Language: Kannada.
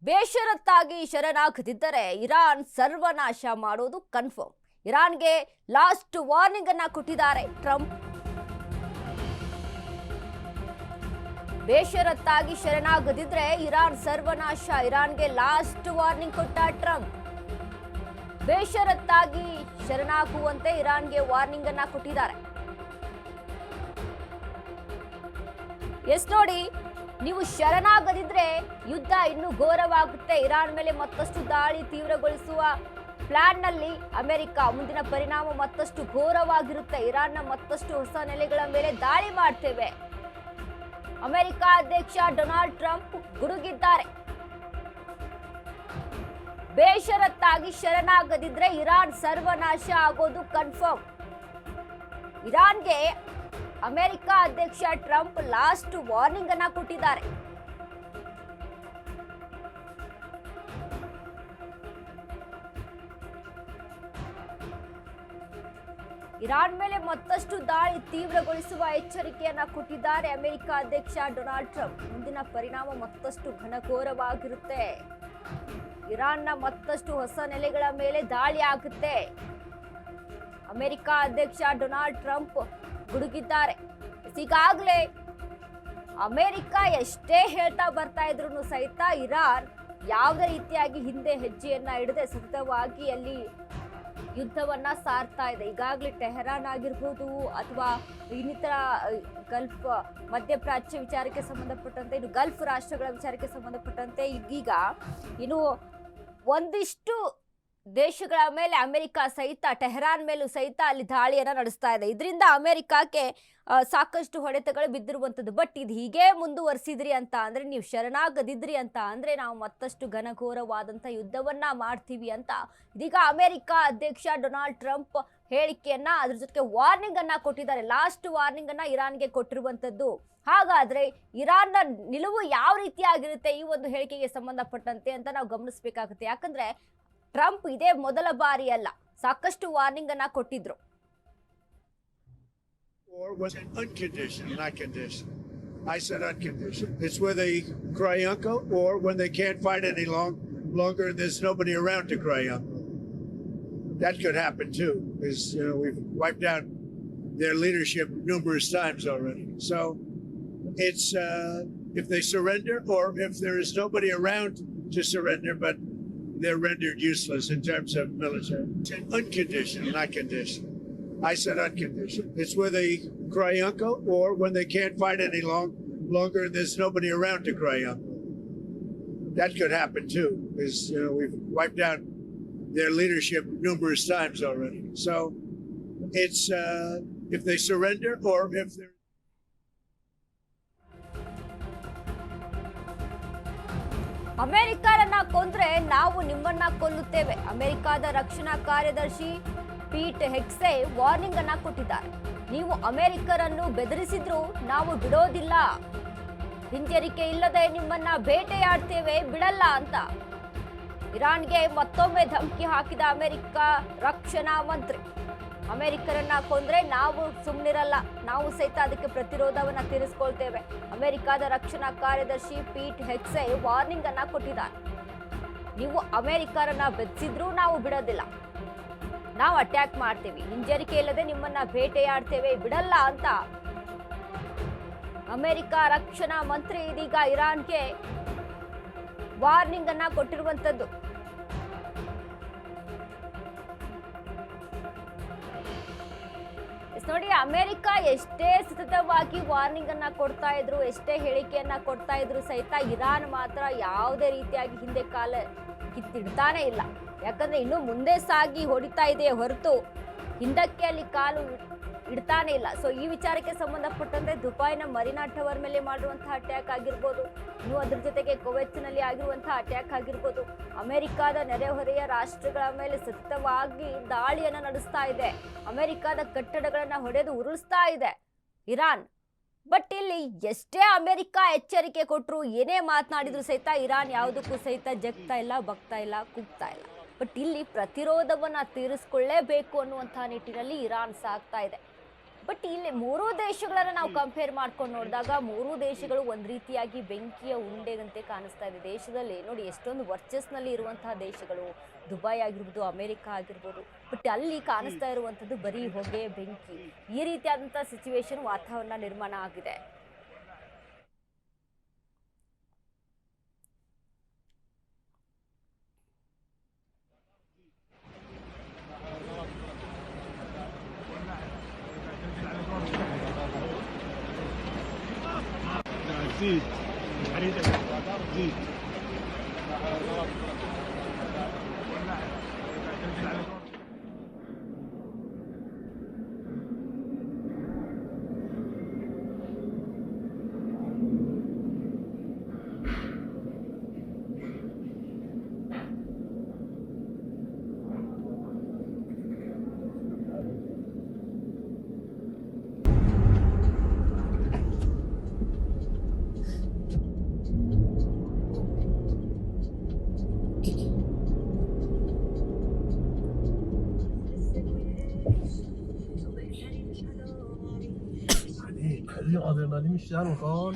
ಬೇಷರತ್ತಾಗಿ ಶರಣಾಗದಿದ್ದರೆ ಇರಾನ್ ಸರ್ವನಾಶ ಮಾಡೋದು ಕನ್ಫರ್ಮ್. ಇರಾನ್ಗೆ ಲಾಸ್ಟ್ ವಾರ್ನಿಂಗ್ ಅನ್ನ ಕೊಟ್ಟಿದ್ದಾರೆ ಟ್ರಂಪ್. ಬೇಷರತ್ತಾಗಿ ಶರಣಾಗದಿದ್ರೆ ಇರಾನ್ ಸರ್ವನಾಶ, ಇರಾನ್ಗೆ ಲಾಸ್ಟ್ ವಾರ್ನಿಂಗ್ ಕೊಟ್ಟ ಟ್ರಂಪ್. ಬೇಷರತ್ತಾಗಿ ಶರಣಾಗುವಂತೆ ಇರಾನ್ಗೆ ವಾರ್ನಿಂಗ್ ಅನ್ನ ಕೊಟ್ಟಿದ್ದಾರೆ. ಎಸ್ ನೋಡಿ, ನೀವು ಶರಣಾಗದಿದ್ರೆ ಯುದ್ಧ ಇನ್ನೂ ಘೋರವಾಗುತ್ತೆ. ಇರಾನ್ ಮೇಲೆ ಮತ್ತಷ್ಟು ದಾಳಿ ತೀವ್ರಗೊಳಿಸುವ ಪ್ಲಾನ್ ನಲ್ಲಿ ಅಮೆರಿಕ. ಮುಂದಿನ ಪರಿಣಾಮ ಮತ್ತಷ್ಟು ಘೋರವಾಗಿರುತ್ತೆ. ಇರಾನ್ನ ಮತ್ತಷ್ಟು ಹೊಸ ನೆಲೆಗಳ ಮೇಲೆ ದಾಳಿ ಮಾಡ್ತೇವೆ. ಅಮೆರಿಕ ಅಧ್ಯಕ್ಷ ಡೊನಾಲ್ಡ್ ಟ್ರಂಪ್ ಗುಡುಗಿದ್ದಾರೆ. ಬೇಷರತ್ತಾಗಿ ಶರಣಾಗದಿದ್ರೆ ಇರಾನ್ ಸರ್ವನಾಶ ಆಗೋದು ಕನ್ಫರ್ಮ್. ಇರಾನ್ಗೆ ಅಮೆರಿಕ ಅಧ್ಯಕ್ಷ ಟ್ರಂಪ್ ಲಾಸ್ಟ್ ವಾರ್ನಿಂಗ್ ಅನ್ನ ಕೊಟ್ಟಿದ್ದಾರೆ. ಇರಾನ್ ಮೇಲೆ ಮತ್ತಷ್ಟು ದಾಳಿ ತೀವ್ರಗೊಳಿಸುವ ಎಚ್ಚರಿಕೆಯನ್ನ ಕೊಟ್ಟಿದ್ದಾರೆ ಅಮೆರಿಕ ಅಧ್ಯಕ್ಷ ಡೊನಾಲ್ಡ್ ಟ್ರಂಪ್. ಮುಂದಿನ ಪರಿಣಾಮ ಮತ್ತಷ್ಟು ಘನಘೋರವಾಗಿರುತ್ತೆ. ಇರಾನ್ನ ಮತ್ತಷ್ಟು ಹೊಸ ನೆಲೆಗಳ ಮೇಲೆ ದಾಳಿ ಆಗುತ್ತೆ. ಅಮೆರಿಕ ಅಧ್ಯಕ್ಷ ಡೊನಾಲ್ಡ್ ಟ್ರಂಪ್ ಗುಡುಗಿದ್ದಾರೆ. ಈಗಾಗಲೇ ಅಮೆರಿಕ ಎಷ್ಟೇ ಹೇಳ್ತಾ ಬರ್ತಾ ಇದ್ರು ಸಹಿತ ಇರಾನ್ ಯಾವುದೇ ರೀತಿಯಾಗಿ ಹಿಂದೆ ಹೆಜ್ಜೆಯನ್ನ ಇಡದೆ ಸತತವಾಗಿ ಅಲ್ಲಿ ಯುದ್ಧವನ್ನ ಸಾರ್ತಾ ಇದೆ. ಈಗಾಗಲೇ ಟೆಹರಾನ್ ಆಗಿರ್ಬೋದು ಅಥವಾ ಇನ್ನಿತರ ಗಲ್ಫ್ ಮಧ್ಯಪ್ರಾಚ್ಯ ವಿಚಾರಕ್ಕೆ ಸಂಬಂಧಪಟ್ಟಂತೆ, ಇನ್ನು ಗಲ್ಫ್ ರಾಷ್ಟ್ರಗಳ ವಿಚಾರಕ್ಕೆ ಸಂಬಂಧಪಟ್ಟಂತೆ ಈಗ ಇನ್ನು ಒಂದಿಷ್ಟು ದೇಶಗಳ ಮೇಲೆ ಅಮೆರಿಕ ಸಹಿತ, ಟೆಹರಾನ್ ಮೇಲೂ ಸಹಿತ ಅಲ್ಲಿ ದಾಳಿಯನ್ನ ನಡೆಸ್ತಾ ಇದೆ. ಇದರಿಂದ ಅಮೆರಿಕಕ್ಕೆ ಸಾಕಷ್ಟು ಹೊಡೆತಗಳು ಬಿದ್ದಿರುವಂಥದ್ದು. ಬಟ್ ಇದು ಹೀಗೆ ಮುಂದುವರಿಸಿದ್ರಿ ಅಂತ ಅಂದ್ರೆ, ನೀವು ಶರಣಾಗದಿದ್ರಿ ಅಂತ ಅಂದ್ರೆ ನಾವು ಮತ್ತಷ್ಟು ಘನಘೋರವಾದಂಥ ಯುದ್ಧವನ್ನ ಮಾಡ್ತೀವಿ ಅಂತ ಇದೀಗ ಅಮೆರಿಕ ಅಧ್ಯಕ್ಷ ಡೊನಾಲ್ಡ್ ಟ್ರಂಪ್ ಹೇಳಿಕೆಯನ್ನ, ಅದ್ರ ಜೊತೆಗೆ ವಾರ್ನಿಂಗ್ ಅನ್ನ ಕೊಟ್ಟಿದ್ದಾರೆ. ಲಾಸ್ಟ್ ವಾರ್ನಿಂಗ್ ಅನ್ನ ಇರಾನ್ಗೆ ಕೊಟ್ಟಿರುವಂಥದ್ದು. ಹಾಗಾದ್ರೆ ಇರಾನ್ನ ನಿಲುವು ಯಾವ ರೀತಿಯಾಗಿರುತ್ತೆ ಈ ಒಂದು ಹೇಳಿಕೆಗೆ ಸಂಬಂಧಪಟ್ಟಂತೆ ಅಂತ ನಾವು ಗಮನಿಸಬೇಕಾಗುತ್ತೆ. ಯಾಕಂದ್ರೆ ಟ್ರಂಪ್ ಇದೇ ಮೊದಲ ಬಾರಿ ಅಲ್ಲ, ಸಾಕಷ್ಟು ವಾರ್ನಿಂಗ್ ಅನ್ನ ಕೊಟ್ಟಿದ್ರು. Or was it unconditional, not conditional? I said unconditional. It's where they cry uncle, or when they can't fight any longer and there's nobody around to cry uncle. That could happen too, because we've wiped out their leadership numerous times already. So it's if they surrender, or if there is nobody around to surrender, but they're rendered useless in terms of military. Unconditional, not conditional. I said unconditional. It's where they cry uncle, or when they can't fight any longer and there's nobody around to cry uncle. That could happen too, because we've wiped out their leadership numerous times already. So it's if they surrender, or if they're ಅಮೆರಿಕರನ್ನ ಕೊಂದ್ರೆ ನಾವು ನಿಮ್ಮನ್ನ ಕೊಲ್ಲುತ್ತೇವೆ. ಅಮೆರಿಕದ ರಕ್ಷಣಾ ಕಾರ್ಯದರ್ಶಿ ಪೀಟ್ ಹೆಗ್ಸೆ ವಾರ್ನಿಂಗ್ ಅನ್ನ ಕೊಟ್ಟಿದ್ದಾರೆ. ನೀವು ಅಮೆರಿಕರನ್ನು ಬೆದರಿಸಿದ್ರು ನಾವು ಬಿಡೋದಿಲ್ಲ, ಹಿಂಜರಿಕೆ ಇಲ್ಲದೆ ನಿಮ್ಮನ್ನ ಬೇಟೆಯಾಡ್ತೇವೆ, ಬಿಡಲ್ಲ ಅಂತ ಇರಾನ್ಗೆ ಮತ್ತೊಮ್ಮೆ ಧಮಕಿ ಹಾಕಿದ ಅಮೆರಿಕ ರಕ್ಷಣಾ ಮಂತ್ರಿ. ಅಮೆರಿಕರನ್ನ ಕೊಂದ್ರೆ ನಾವು ಸುಮ್ಮನಿರಲ್ಲ, ನಾವು ಸಹಿತ ಅದಕ್ಕೆ ಪ್ರತಿರೋಧವನ್ನ ತೀರಿಸಿಕೊಳ್ತೇವೆ. ಅಮೆರಿಕದ ರಕ್ಷಣಾ ಕಾರ್ಯದರ್ಶಿ ಪೀಟ್ ಹೆಗ್ಸೆ ವಾರ್ನಿಂಗ್ ಅನ್ನ ಕೊಟ್ಟಿದ್ದಾರೆ. ನೀವು ಅಮೆರಿಕರನ್ನ ಬೆದರಿಸಿದ್ರೂ ನಾವು ಬಿಡೋದಿಲ್ಲ, ನಾವು ಅಟ್ಯಾಕ್ ಮಾಡ್ತೇವೆ, ಹಿಂಜರಿಕೆ ಇಲ್ಲದೆ ನಿಮ್ಮನ್ನ ಬೇಟೆಯಾಡ್ತೇವೆ, ಬಿಡಲ್ಲ ಅಂತ ಅಮೆರಿಕ ರಕ್ಷಣಾ ಮಂತ್ರಿ ಇದೀಗ ಇರಾನ್ಗೆ ವಾರ್ನಿಂಗ್ ಅನ್ನ ಕೊಟ್ಟಿರುವಂತದ್ದು. ನೋಡಿ, ಅಮೆರಿಕ ಎಷ್ಟೇ ಸತತವಾಗಿ ವಾರ್ನಿಂಗ್ ಅನ್ನ ಕೊಡ್ತಾ ಇದ್ರು, ಎಷ್ಟೇ ಹೇಳಿಕೆಯನ್ನ ಕೊಡ್ತಾ ಇದ್ರು ಸಹಿತ ಇರಾನ್ ಮಾತ್ರ ಯಾವುದೇ ರೀತಿಯಾಗಿ ಹಿಂದೆ ಕಾಲ ಕಿತ್ತಿಡ್ತಾನೆ ಇಲ್ಲ. ಯಾಕಂದ್ರೆ ಇನ್ನು ಮುಂದೆ ಸಾಗಿ ಹೊಡಿತಾ ಇದೆ ಹೊರತು ಹಿಂದಕ್ಕೆ ಅಲ್ಲಿ ಕಾಲು ಇಡ್ತಾನೆ ಇಲ್ಲ. ಸೊ ಈ ವಿಚಾರಕ್ಕೆ ಸಂಬಂಧಪಟ್ಟಂತೆ ದುಬೈನ ಮರೀನಾ ಟವರ್ ಮೇಲೆ ಮಾಡಿರುವಂತಹ ಅಟ್ಯಾಕ್ ಆಗಿರ್ಬೋದು, ಇನ್ನು ಅದ್ರ ಜೊತೆಗೆ ಕುವೈತ್ನಲ್ಲಿ ಆಗಿರುವಂತಹ ಅಟ್ಯಾಕ್ ಆಗಿರ್ಬೋದು, ಅಮೆರಿಕದ ನೆರೆಹೊರೆಯ ರಾಷ್ಟ್ರಗಳ ಮೇಲೆ ಸತತವಾಗಿ ದಾಳಿಯನ್ನ ನಡೆಸ್ತಾ ಇದೆ. ಅಮೆರಿಕದ ಕಟ್ಟಡಗಳನ್ನ ಹೊಡೆದು ಉರುಳಿಸ್ತಾ ಇದೆ ಇರಾನ್. ಬಟ್ ಇಲ್ಲಿ ಎಷ್ಟೇ ಅಮೆರಿಕ ಎಚ್ಚರಿಕೆ ಕೊಟ್ಟರು, ಏನೇ ಮಾತನಾಡಿದ್ರು ಸಹಿತ ಇರಾನ್ ಯಾವುದಕ್ಕೂ ಸಹಿತ ಜಗ್ತಾ ಇಲ್ಲ, ಬಗ್ತಾ ಇಲ್ಲ, ಕುಗ್ತಾ ಇಲ್ಲ. ಬಟ್ ಇಲ್ಲಿ ಪ್ರತಿರೋಧವನ್ನ ತೀರಿಸಿಕೊಳ್ಳೇಬೇಕು ಅನ್ನುವಂತಹ ನಿಟ್ಟಿನಲ್ಲಿ ಇರಾನ್ ಸಾಗ್ತಾ ಇದೆ. ಬಟ್ ಇಲ್ಲಿ ಮೂರೂ ದೇಶಗಳನ್ನ ನಾವು ಕಂಪೇರ್ ಮಾಡ್ಕೊಂಡು ನೋಡಿದಾಗ ಮೂರೂ ದೇಶಗಳು ಒಂದ್ ರೀತಿಯಾಗಿ ಬೆಂಕಿಯ ಉಂಡೆಗಂತೆ ಕಾಣಿಸ್ತಾ ಇದೆ. ದೇಶದಲ್ಲಿ ನೋಡಿ ಎಷ್ಟೊಂದು ವರ್ಚಸ್ನಲ್ಲಿ ಇರುವಂತಹ ದೇಶಗಳು, ದುಬೈ ಆಗಿರ್ಬೋದು, ಅಮೆರಿಕ ಆಗಿರ್ಬೋದು, ಬಟ್ ಅಲ್ಲಿ ಕಾಣಿಸ್ತಾ ಇರುವಂತದ್ದು ಬರೀ ಹೊಗೆ, ಬೆಂಕಿ. ಈ ರೀತಿಯಾದಂತಹ ಸಿಚುವೇಶನ್ ವಾತಾವರಣ ನಿರ್ಮಾಣ ಆಗಿದೆ. زيد حريق زيد خليه ادرينالين الشهر وخال